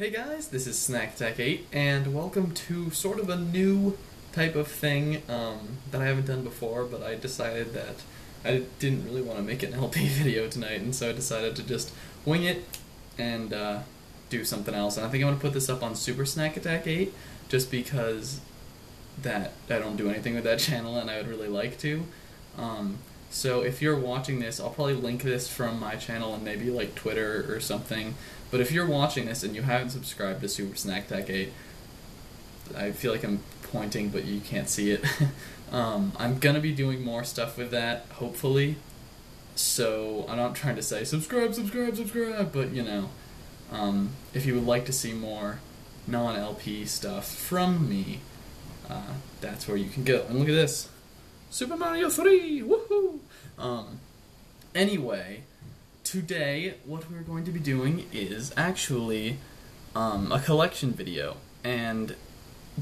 Hey guys, this is SnackTech8, and welcome to sort of a new type of thing that I haven't done before, but I decided that I didn't really want to make an LP video tonight, and so I decided to just wing it and do something else. And I think I'm going to put this up on Super Snack Attack 8, just because that I don't do anything with that channel, and I would really like to. So if you're watching this, I'll probably link this from my channel and maybe like Twitter or something. But if you're watching this and you haven't subscribed to Super Snack Attack 8, I feel like I'm pointing, but you can't see it. I'm gonna be doing more stuff with that, hopefully. So I'm not trying to say subscribe, but you know, if you would like to see more non-LP stuff from me, that's where you can go. And look at this. Super Mario 3! Woohoo! Anyway, today what we're going to be doing is actually a collection video. And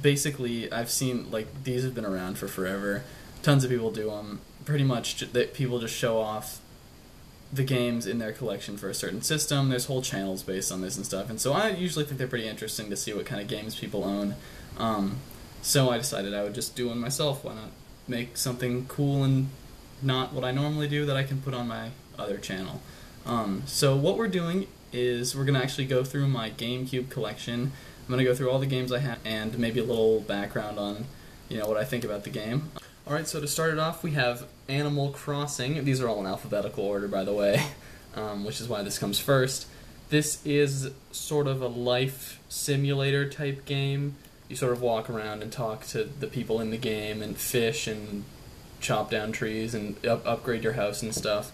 basically, I've seen, like, these have been around for forever. Tons of people do them. Pretty much, that people just show off the games in their collection for a certain system. There's whole channels based on this and stuff. And so I usually think they're pretty interesting to see what kind of games people own. So I decided I would just do one myself. Why not make something cool and not what I normally do that I can put on my other channel. So what we're doing is we're going to actually go through my GameCube collection. I'm going to go through all the games I have and maybe a little background on, you know, what I think about the game. Alright, so to start it off, we have Animal Crossing. These are all in alphabetical order, by the way, which is why this comes first. This is sort of a life simulator type game. You sort of walk around and talk to the people in the game and fish and chop down trees and upgrade your house and stuff.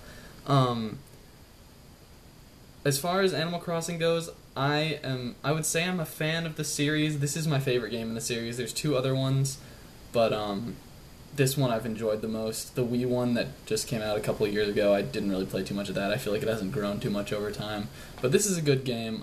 As far as Animal Crossing goes, I would say I'm a fan of the series. This is my favorite game in the series. There's two other ones, but this one I've enjoyed the most. The Wii one that just came out a couple of years ago, I didn't really play too much of that. I feel like it hasn't grown too much over time. But this is a good game.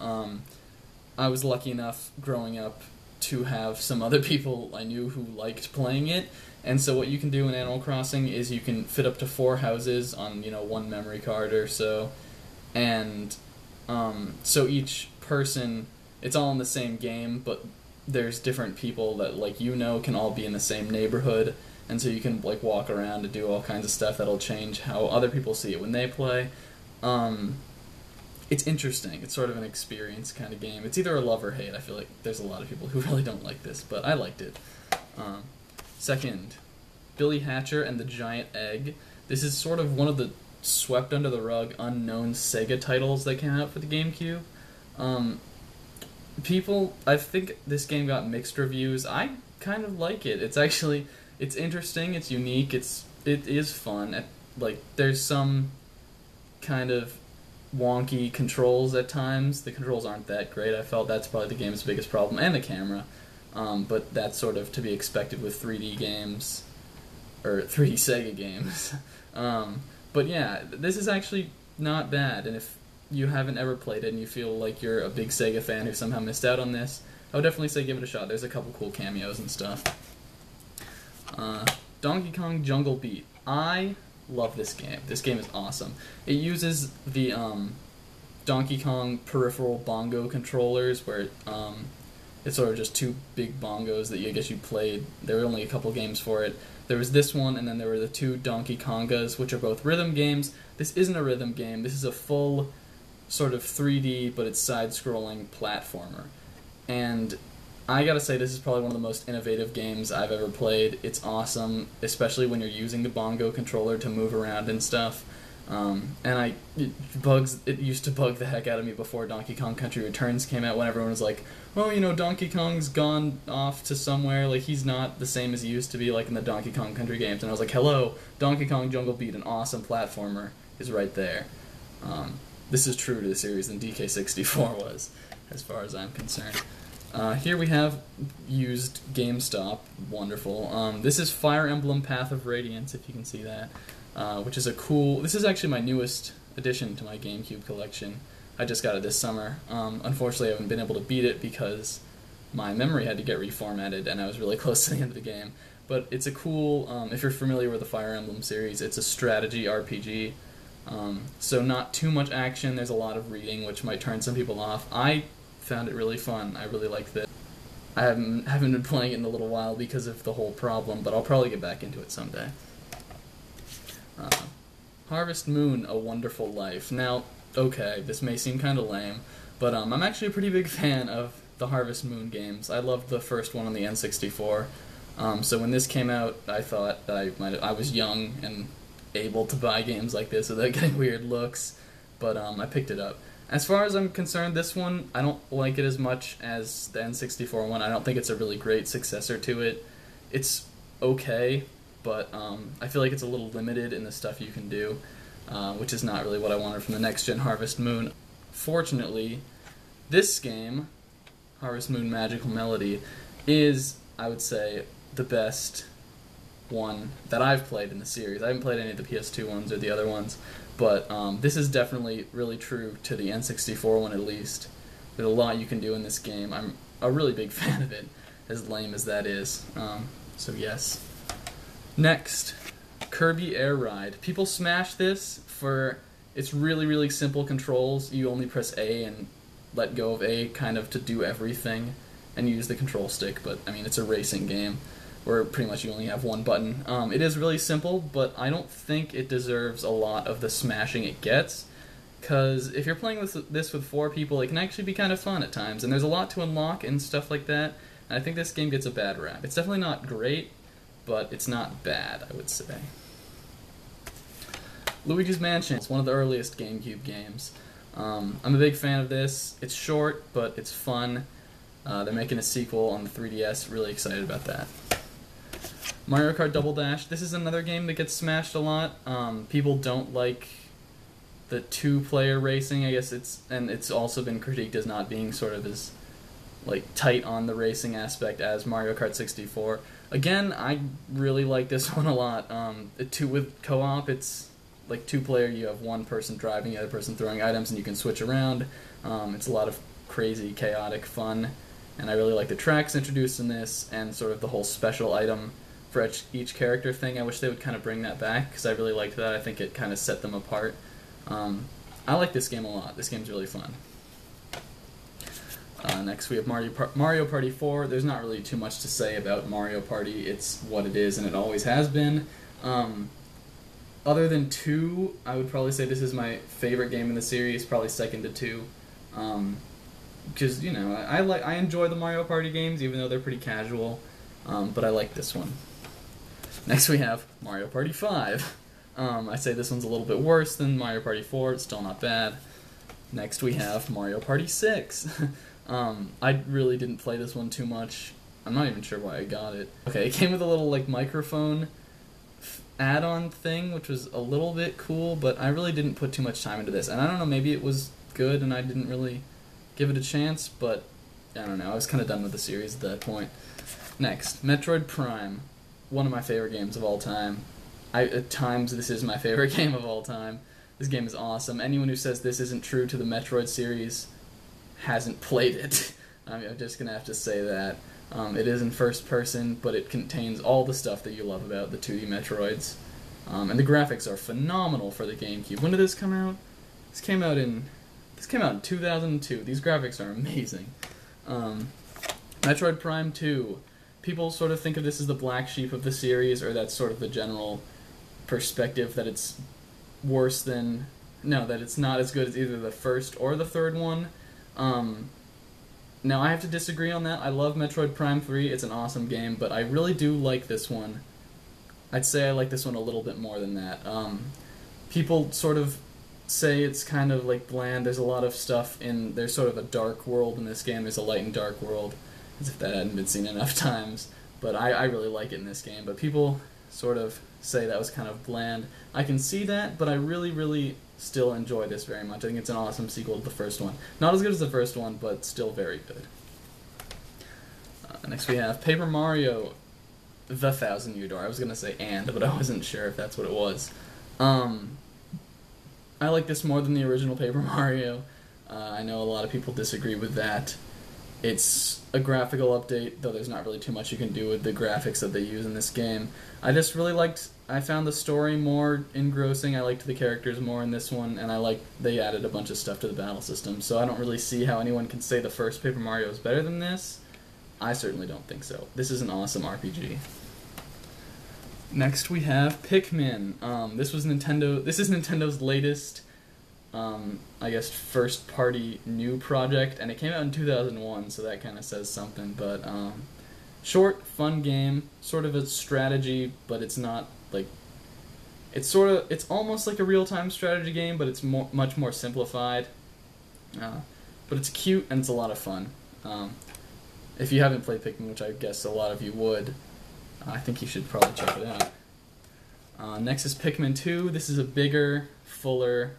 I was lucky enough growing up to have some other people I knew who liked playing it. And so what you can do in Animal Crossing is you can fit up to 4 houses on, you know, 1 memory card or so. And so each person, it's all in the same game, but there's different people that, like, you know, can all be in the same neighborhood. And so you can, like, walk around and do all kinds of stuff that'll change how other people see it when they play. It's interesting. It's sort of an experience kind of game. It's either a love or hate. I feel like there's a lot of people who really don't like this, but I liked it. Second, Billy Hatcher and the Giant Egg. This is sort of one of the swept under the rug, unknown Sega titles that came out for the GameCube. I think this game got mixed reviews. I kind of like it. It's interesting, it's unique, it is fun. Like, there's some kind of wonky controls at times. The controls aren't that great. I felt that's probably the game's biggest problem, and the camera. But that's sort of to be expected with 3D games, or 3D Sega games. But yeah, this is actually not bad, and if you haven't ever played it and you feel like you're a big Sega fan who somehow missed out on this, I would definitely say give it a shot. There's a couple cool cameos and stuff. Donkey Kong Jungle Beat. I love this game. This game is awesome. It uses the Donkey Kong peripheral bongo controllers, where it's sort of just 2 big bongos that I guess you played. There were only a couple games for it. There was this one, and then there were the 2 Donkey Kongas, which are both rhythm games. This isn't a rhythm game. This is a full sort of 3D, but it's side-scrolling platformer. And I gotta say, this is probably one of the most innovative games I've ever played. It's awesome, especially when you're using the bongo controller to move around and stuff. And it used to bug the heck out of me before Donkey Kong Country Returns came out, when everyone was like, oh, you know, Donkey Kong's gone off to somewhere, like, he's not the same as he used to be, like, in the Donkey Kong Country games. And I was like, hello, Donkey Kong Jungle Beat, an awesome platformer, is right there. This is truer to the series than DK64 was, as far as I'm concerned. Here we have used GameStop. Wonderful. This is Fire Emblem Path of Radiance, if you can see that, which is a cool... This is actually my newest addition to my GameCube collection. I just got it this summer. Unfortunately, I haven't been able to beat it because my memory had to get reformatted, and I was really close to the end of the game. But it's a cool... if you're familiar with the Fire Emblem series, it's a strategy RPG. So not too much action. There's a lot of reading, which might turn some people off. I found it really fun. I really liked it. I haven't been playing it in a little while because of the whole problem, but I'll probably get back into it someday. Harvest Moon: A Wonderful Life. Now, okay, this may seem kind of lame, but I'm actually a pretty big fan of the Harvest Moon games. I loved the first one on the N64. So when this came out, I thought that I was young and able to buy games like this without getting weird looks, but I picked it up. As far as I'm concerned, this one, I don't like it as much as the N64 one. I don't think it's a really great successor to it. It's okay, but I feel like it's a little limited in the stuff you can do, which is not really what I wanted from the next-gen Harvest Moon. Fortunately, this game, Harvest Moon Magical Melody, is, I would say, the best one that I've played in the series. I haven't played any of the PS2 ones or the other ones, but this is definitely really true to the N64 one at least. There's a lot you can do in this game. I'm a really big fan of it, as lame as that is. So yes. Next, Kirby Air Ride. People smash this for its really, really simple controls. You only press A and let go of A kind of to do everything, and use the control stick, but I mean, it's a racing game where pretty much you only have one button. It is really simple, but I don't think it deserves a lot of the smashing it gets, because if you're playing this with 4 people, it can actually be kind of fun at times, and there's a lot to unlock and stuff like that, and I think this game gets a bad rap. It's definitely not great, but it's not bad, I would say. Luigi's Mansion. It's one of the earliest Gamecube games. I'm a big fan of this. It's short, but it's fun. They're making a sequel on the 3DS. Really excited about that. Mario Kart Double Dash. This is another game that gets smashed a lot. People don't like the 2-player racing. I guess it's also been critiqued as not being sort of as like tight on the racing aspect as Mario Kart 64. Again, I really like this one a lot. With co-op, it's like 2-player. You have one person driving, the other person throwing items, and you can switch around. It's a lot of crazy, chaotic fun. And I really like the tracks introduced in this, and sort of the whole special item for each character thing. I wish they would kind of bring that back, because I really liked that. I think it kind of set them apart. I like this game a lot. This game's really fun. Next we have Mario Party 4. There's not really too much to say about Mario Party. It's what it is, and it always has been. Other than 2, I would probably say this is my favorite game in the series, probably second to 2. Because, you know, I enjoy the Mario Party games, even though they're pretty casual, but I like this one. Next we have Mario Party 5. I say this one's a little bit worse than Mario Party 4, it's still not bad. Next we have Mario Party 6. I really didn't play this one too much. I'm not even sure why I got it. Okay, it came with a little, like, microphone add-on thing, which was a little bit cool, but I really didn't put too much time into this. And I don't know, maybe it was good and I didn't really give it a chance, but I don't know, I was kind of done with the series at that point. Next, Metroid Prime. One of my favorite games of all time. At times, this is my favorite game of all time. This game is awesome. Anyone who says this isn't true to the Metroid series hasn't played it. I'm just going to have to say that. It is in first person, but it contains all the stuff that you love about the 2D Metroids. And the graphics are phenomenal for the GameCube. When did this come out? This came out in 2002. These graphics are amazing. Metroid Prime 2. People sort of think of this as the black sheep of the series, or that's sort of the general perspective that it's worse than... No, that it's not as good as either the first or the third one. Now, I have to disagree on that. I love Metroid Prime 3. It's an awesome game, but I really do like this one. I'd say I like this one a little bit more than that. People sort of say it's kind of like bland. There's a lot of stuff in... There's sort of a dark world in this game. There's a light and dark world, as if that hadn't been seen enough times. But I really like it in this game. But people sort of say that was kind of bland. I can see that, but I really, really still enjoy this very much. I think it's an awesome sequel to the first one. Not as good as the first one, but still very good. Next we have Paper Mario, The Thousand Year Door. I was going to say but I wasn't sure if that's what it was. I like this more than the original Paper Mario. I know a lot of people disagree with that. It's a graphical update, though there's not really too much you can do with the graphics that they use in this game. I found the story more engrossing, I liked the characters more in this one, and they added a bunch of stuff to the battle system, so I don't really see how anyone can say the first Paper Mario is better than this. I certainly don't think so. This is an awesome RPG. Next we have Pikmin. This is Nintendo's latest, I guess, first-party new project, and it came out in 2001, so that kind of says something, but, short, fun game, sort of a strategy, but it's not, like, it's almost like a real-time strategy game, but it's much more simplified, but it's cute, and it's a lot of fun. If you haven't played Pikmin, which I guess a lot of you would, I think you should probably check it out. Next is Pikmin 2. This is a bigger, fuller,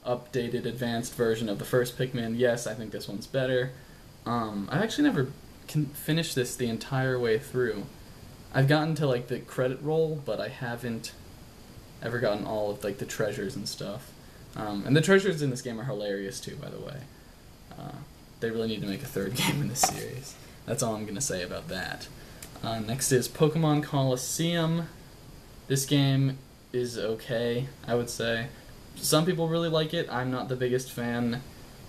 updated, advanced version of the first Pikmin. Yes, I think this one's better. I've actually never finished this the entire way through. I've gotten to, like, the credit roll, but I haven't ever gotten all of, like, the treasures and stuff. And the treasures in this game are hilarious, too, by the way. They really need to make a third game in this series. That's all I'm going to say about that. Next is Pokemon Colosseum. This game is okay, I would say. Some people really like it. I'm not the biggest fan.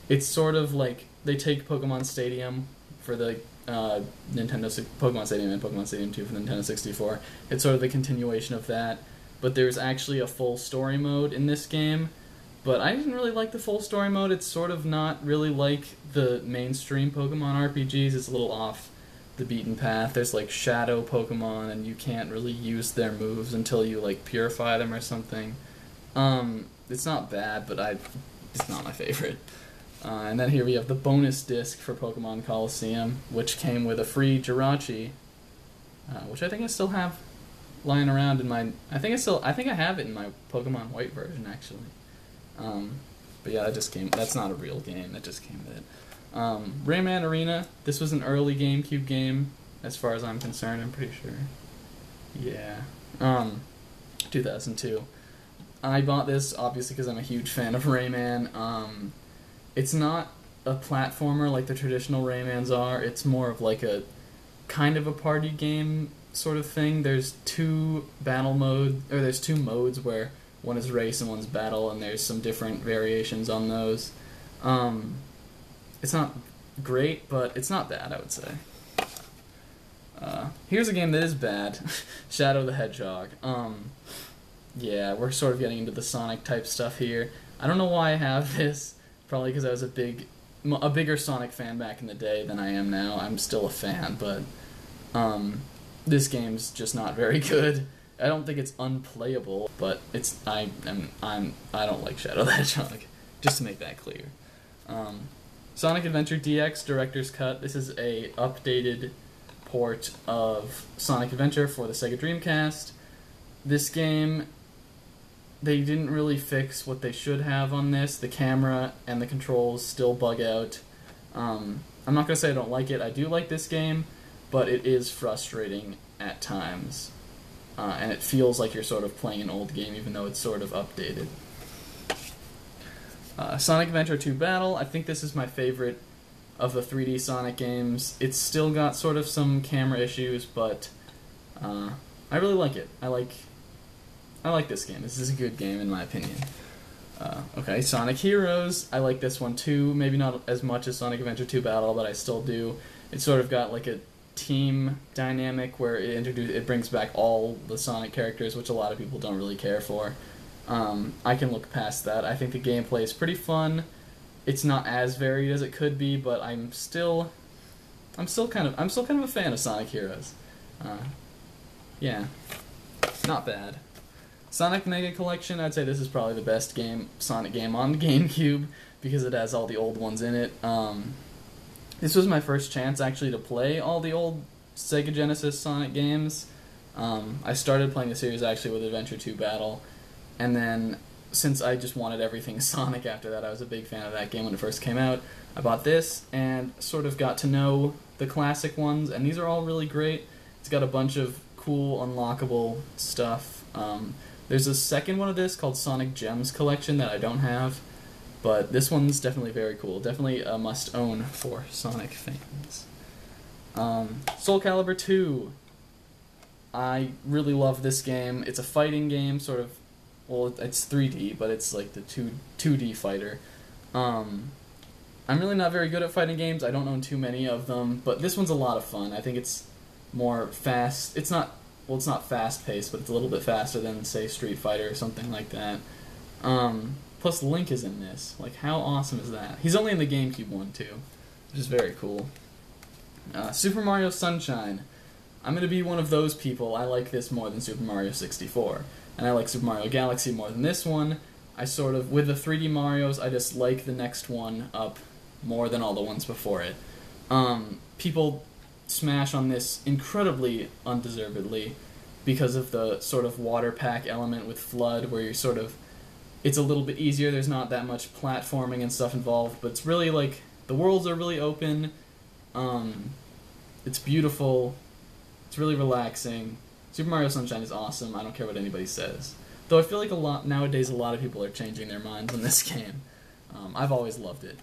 It's sort of like they take Pokemon Stadium for the Pokemon Stadium and Pokemon Stadium 2 for the Nintendo 64. It's sort of the continuation of that. But there's actually a full story mode in this game. But I didn't really like the full story mode. It's sort of not really like the mainstream Pokemon RPGs. It's a little off the beaten path. There's, like, shadow Pokemon, and you can't really use their moves until you, like, purify them or something. It's not bad, but it's not my favorite. And then here we have the bonus disc for Pokemon Colosseum, which came with a free Jirachi, which I think I still have lying around in my... I think I have it in my Pokemon White version, actually. But yeah, that's not a real game, that just came with it. Rayman Arena, this was an early Gamecube game, as far as I'm concerned, I'm pretty sure. Yeah. 2002. I bought this, obviously, because I'm a huge fan of Rayman. It's not a platformer like the traditional Raymans are, it's more of like a kind of a party game sort of thing. There's two modes where one is race and one's battle, and there's some different variations on those. It's not great, but it's not bad, I would say. Here's a game that is bad. Shadow the Hedgehog. Yeah, we're sort of getting into the Sonic-type stuff here. I don't know why I have this. Probably because I was a bigger Sonic fan back in the day than I am now. I'm still a fan, but this game's just not very good. I don't think it's unplayable, but I don't like Shadow the Hedgehog, just to make that clear. Sonic Adventure DX Director's Cut. This is a updated port of Sonic Adventure for the Sega Dreamcast. This game, they didn't really fix what they should have on this. The camera and the controls still bug out. I'm not going to say I don't like it. I do like this game, but it is frustrating at times. And it feels like you're sort of playing an old game, even though it's sort of updated. Sonic Adventure 2 Battle. I think this is my favorite of the 3D Sonic games. It's still got sort of some camera issues, but I really like it. I like this game. This is a good game, in my opinion. Okay, Sonic Heroes. I like this one too. Maybe not as much as Sonic Adventure 2 Battle, but I still do. It's sort of got like a team dynamic where it brings back all the Sonic characters, which a lot of people don't really care for. I can look past that. I think the gameplay is pretty fun. It's not as varied as it could be, but I'm still kind of a fan of Sonic Heroes. Yeah, not bad. Sonic Mega Collection. I'd say this is probably the best Sonic game on the Gamecube because it has all the old ones in it. This was my first chance actually to play all the old Sega Genesis Sonic games. I started playing the series actually with Adventure 2 Battle, and then since I just wanted everything Sonic after that, I was a big fan of that game when it first came out. I bought this and sort of got to know the classic ones, and these are all really great. It's got a bunch of cool unlockable stuff. There's a second one of this called Sonic Gems Collection that I don't have. But this one's definitely very cool. Definitely a must-own for Sonic fans. Soul Calibur 2. I really love this game. It's a fighting game, sort of. Well, it's 3D, but it's like the 2D fighter. I'm really not very good at fighting games. I don't own too many of them, but this one's a lot of fun. I think it's more fast. It's not fast-paced, but it's a little bit faster than, say, Street Fighter or something like that. Plus, Link is in this. Like, how awesome is that? He's only in the Gamecube one, too, which is very cool. Super Mario Sunshine. I'm going to be one of those people. I like this more than Super Mario 64. And I like Super Mario Galaxy more than this one. I sort of, with the 3D Marios, I just like the next one up more than all the ones before it. People smash on this incredibly undeservedly because of the sort of water pack element with Flood, where you're sort of, it's a little bit easier, there's not that much platforming and stuff involved, but it's really like, the worlds are really open, it's beautiful, it's really relaxing. Super Mario Sunshine is awesome, I don't care what anybody says. Though I feel like nowadays a lot of people are changing their minds on this game. I've always loved it.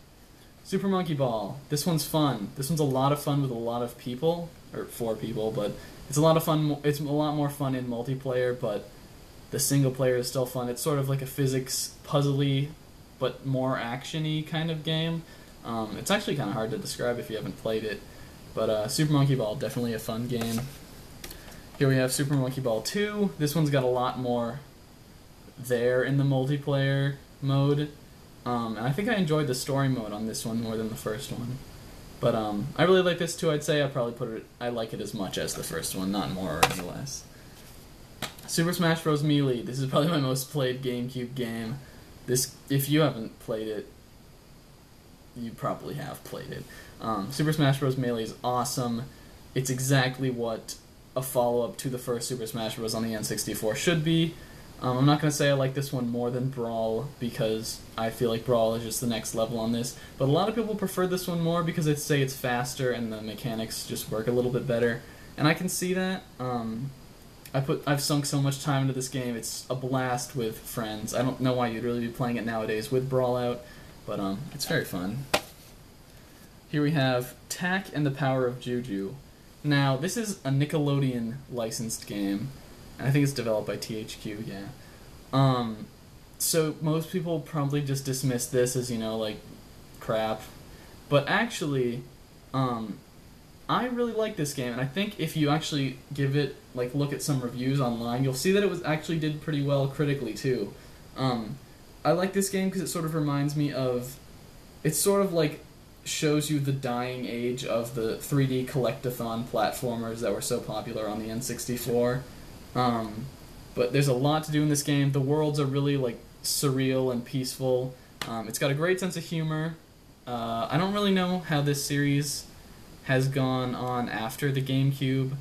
Super Monkey Ball. This one's fun. This one's a lot of fun with a lot of people, or 4 people, but it's a lot of fun. It's a lot more fun in multiplayer, but the single player is still fun. It's sort of like a physics puzzly, but more action-y kind of game. It's actually kind of hard to describe if you haven't played it, but Super Monkey Ball, definitely a fun game. Here we have Super Monkey Ball 2. This one's got a lot more there in the multiplayer mode. And I think I enjoyed the story mode on this one more than the first one. But I really like this too. I'd say I like it as much as the first one, not more or any less. Super Smash Bros. Melee. This is probably my most played GameCube game. This, if you haven't played it, you probably have played it. Super Smash Bros. Melee is awesome. It's exactly what a follow-up to the first Super Smash Bros. On the N64 should be. I'm not going to say I like this one more than Brawl, because I feel like Brawl is just the next level on this, but a lot of people prefer this one more because they say it's faster and the mechanics just work a little bit better, and I can see that. I've sunk so much time into this game. It's a blast with friends. I don't know why you'd really be playing it nowadays with Brawl out, but it's very fun. Here we have Tak and the Power of Juju. Now, this is a Nickelodeon licensed game. I think it's developed by THQ, yeah. So most people probably just dismiss this as, like, crap. But actually, I really like this game, and I think if you actually give it, look at some reviews online, you'll see that it actually did pretty well critically, too. I like this game because it sort of reminds me of, it's sort of like, shows you the dying age of the 3D collectathon platformers that were so popular on the N64. But there's a lot to do in this game. The worlds are really surreal and peaceful. It's got a great sense of humor. I don't really know how this series has gone on after the GameCube,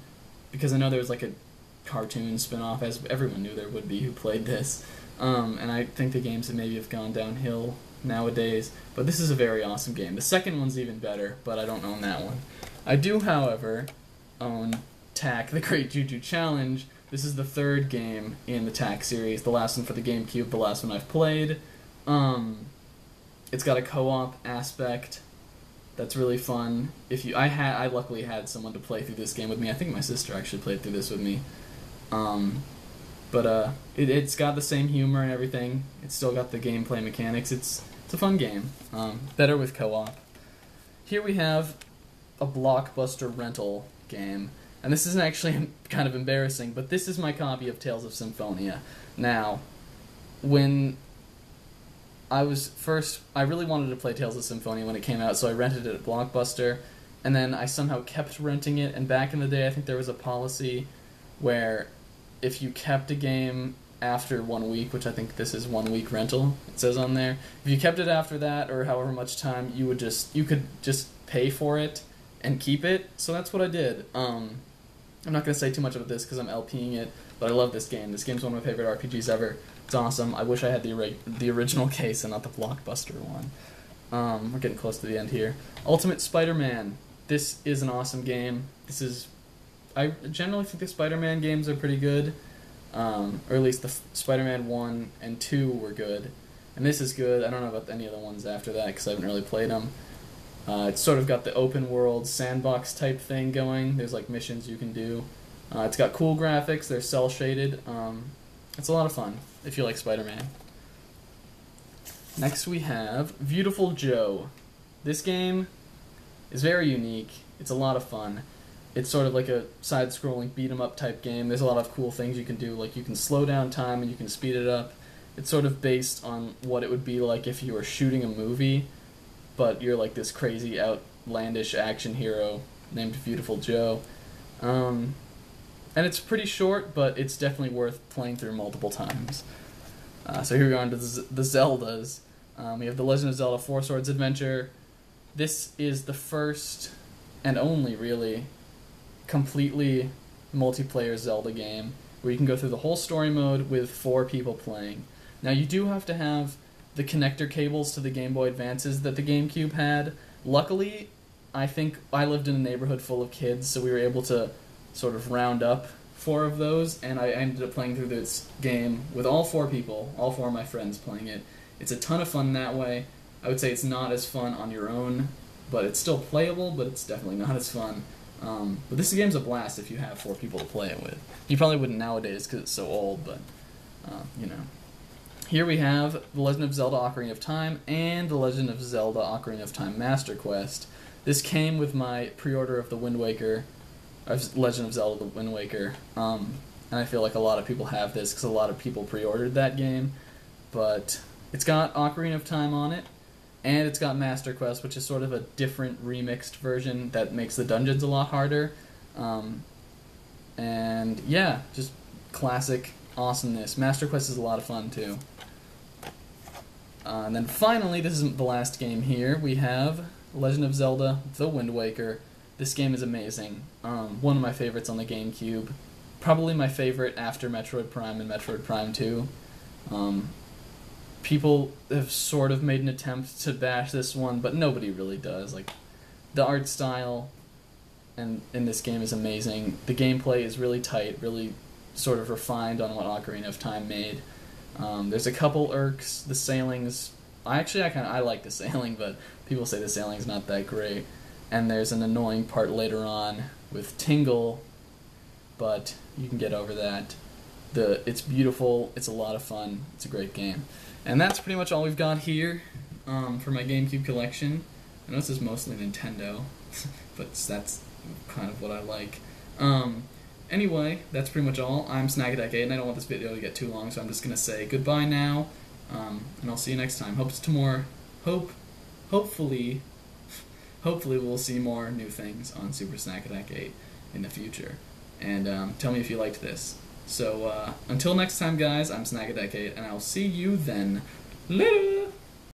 because I know there was a cartoon spin-off, as everyone knew there would be who played this. And I think the games have gone downhill nowadays, but this is a very awesome game. The second one's even better, but I don't own that one. I do, however, own Tak, the Great Juju Challenge. This is the third game in the Tak series, the last one for the GameCube, the last one I've played. It's got a co-op aspect that's really fun. I luckily had someone to play through this game with me. I think my sister actually played through this with me. It's got the same humor and everything. It's still got the gameplay mechanics. It's a fun game. Better with co-op. Here we have a Blockbuster rental game. And this is actually kind of embarrassing, but this is my copy of Tales of Symphonia. Now, when I really wanted to play Tales of Symphonia when it came out, so I rented it at Blockbuster, and then I somehow kept renting it, and back in the day I think there was a policy where if you kept a game after 1 week, which I think this is 1 week rental, it says on there, if you kept it after that, or however much time, you could just pay for it and keep it, so that's what I did. I'm not going to say too much about this because I'm LPing it, but I love this game. This game's one of my favorite RPGs ever. It's awesome. I wish I had the original case and not the Blockbuster one. We're getting close to the end here. Ultimate Spider-Man. This is an awesome game. I generally think the Spider-Man games are pretty good, or at least the Spider-Man 1 and 2 were good. and this is good. I don't know about any of the ones after that because I haven't really played them. It's sort of got the open world sandbox type thing going. There's like missions you can do. It's got cool graphics. They're cel shaded. It's a lot of fun if you like Spider-Man. Next we have Beautiful Joe. This game is very unique. It's a lot of fun. It's sort of like a side-scrolling beat-em-up type game. There's a lot of cool things you can do. Like you can slow down time and you can speed it up. It's sort of based on what it would be like if you were shooting a movie, but you're like this crazy outlandish action hero named Beautiful Joe. And it's pretty short, but it's definitely worth playing through multiple times. So here we go on to the Zeldas. We have The Legend of Zelda 4 Swords Adventure. This is the first and only, really, completely multiplayer Zelda game where you can go through the whole story mode with 4 people playing. Now, you do have to have the connector cables to the Game Boy Advances that the Gamecube had. Luckily, I think I lived in a neighborhood full of kids, so we were able to sort of round up 4 of those, and I ended up playing through this game with all 4 people, all 4 of my friends playing it. It's a ton of fun that way. I would say it's not as fun on your own, but it's still playable, but it's definitely not as fun. But this game's a blast if you have 4 people to play it with. You probably wouldn't nowadays because it's so old, but, you know. Here we have The Legend of Zelda Ocarina of Time and The Legend of Zelda Ocarina of Time Master Quest. This came with my pre-order of The Wind Waker, Legend of Zelda The Wind Waker, and I feel like a lot of people have this because a lot of people pre-ordered that game, but it's got Ocarina of Time on it, and it's got Master Quest, which is sort of a different remixed version that makes the dungeons a lot harder, and yeah, just classic awesomeness. Master Quest is a lot of fun too. And then finally, this isn't the last game here, we have Legend of Zelda The Wind Waker. This game is amazing. One of my favorites on the GameCube. Probably my favorite after Metroid Prime and Metroid Prime 2. People have sort of made an attempt to bash this one, but nobody really does. Like, the art style in this game is amazing. The gameplay is really tight, really sort of refined on what Ocarina of Time made. There's a couple irks. The sailing's... I like the sailing, but people say the sailing's not that great. And there's an annoying part later on with Tingle, but you can get over that. It's beautiful, it's a lot of fun, it's a great game. And that's pretty much all we've got here for my GameCube collection. I know this is mostly Nintendo, but that's kind of what I like. Anyway, that's pretty much all. I'm Snagattack8, and I don't want this video to get too long, so I'm just going to say goodbye now, and I'll see you next time. Hopefully we'll see more new things on Super Snagattack8 in the future. And tell me if you liked this. So, until next time, guys, I'm Snagattack8, and I'll see you then. Later!